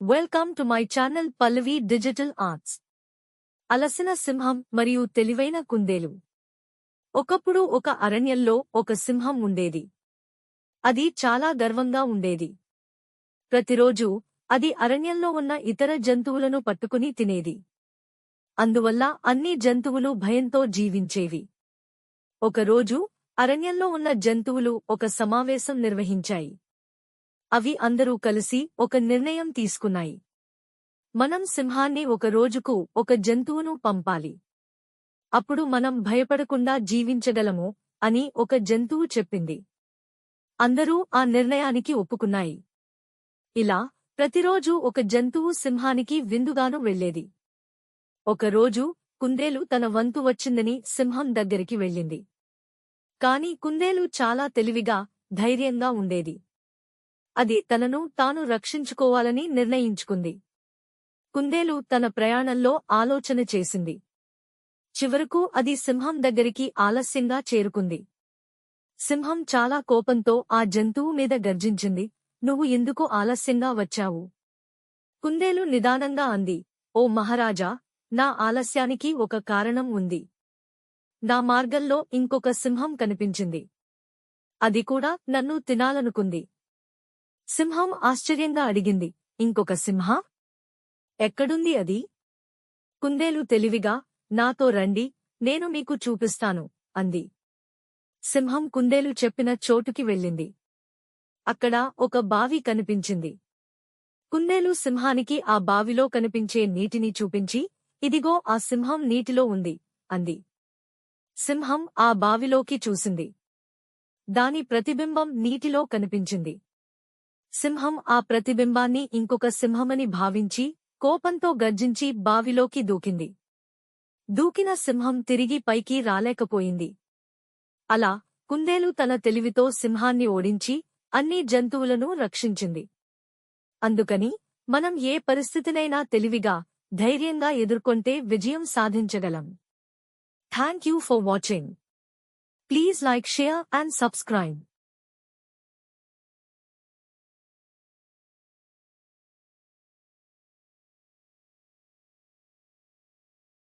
Welcome to my channel Pallavi digital arts. అలసిన సింహం మరియు తెలివైన కుందేలు. ఒకప్పుడు ఒక అరణ్యంలో ఒక సింహం ఉండేది. అది చాలా గర్వంగా ఉండేది. ప్రతిరోజూ అది అరణ్యంలో ఉన్న ఇతర జంతువులను పట్టుకుని తినేది. అందువల్ల అన్ని జంతువులు భయంతో జీవించేవి. ఒకరోజు అరణ్యంలో ఉన్న జంతువులు ఒక సమావేశం నిర్వహించాయి. అవి అందరూ కలిసి ఒక నిర్ణయం తీసుకున్నాయి. మనం సింహాన్ని ఒక రోజుకు ఒక జంతువును పంపాలి. అప్పుడు మనం భయపడకుండా జీవించగలము అని ఒక జంతువు చెప్పింది. అందరూ ఆ నిర్ణయానికి ఒప్పుకున్నాయి. ఇలా ప్రతిరోజూ ఒక జంతువు సింహానికి విందుగాను వెళ్ళేది. ఒకరోజు కుందేలు తన వంతు వచ్చిందని సింహం దగ్గరికి వెళ్ళింది. కాని కుందేలు చాలా తెలివిగా, ధైర్యంగా ఉండేది. అది తనను తాను రక్షించుకోవాలని నిర్ణయించుకుంది. కుందేలు తన ప్రయాణంలో ఆలోచన చేసింది. చివరకు అది సింహం దగ్గరికి ఆలస్యంగా చేరుకుంది. సింహం చాలా కోపంతో ఆ జంతువు మీద గర్జించింది. నువ్వు ఎందుకు ఆలస్యంగా వచ్చావు? కుందేలు నిదానంగా అంది, ఓ మహారాజా, నా ఆలస్యానికి ఒక కారణం ఉంది. నా మార్గంలో ఇంకొక సింహం కనిపించింది. అది కూడా నన్ను తినాలనుకుంది. సింహం ఆశ్చర్యంగా అడిగింది, ఇంకొక సింహ? ఎక్కడుంది అది? కుందేలు తెలివిగా, నాతో రండి, నేను మీకు చూపిస్తాను అంది. సింహం కుందేలు చెప్పిన చోటుకి వెళ్ళింది. అక్కడ ఒక బావి కనిపించింది. కుందేలు సింహానికి ఆ బావిలో కనిపించే నీటిని చూపించి, ఇదిగో ఆ సింహం నీటిలో ఉంది అంది. సింహం ఆ బావిలోకి చూసింది. దాని ప్రతిబింబం నీటిలో కనిపించింది. సింహం ఆ ప్రతిబింబాన్ని ఇంకొక సింహమని భావించి కోపంతో గర్జించి బావిలోకి దూకింది. దూకిన సింహం తిరిగి పైకి రాలేకపోయింది. అలా కుందేలు తన తెలివితో సింహాన్ని ఓడించి అన్ని జంతువులను రక్షించింది. అందుకని మనం ఏ పరిస్థితినైనా తెలివిగా, ధైర్యంగా ఎదుర్కొంటే విజయం సాధించగలం. Thank you for watching. Please like, share and subscribe.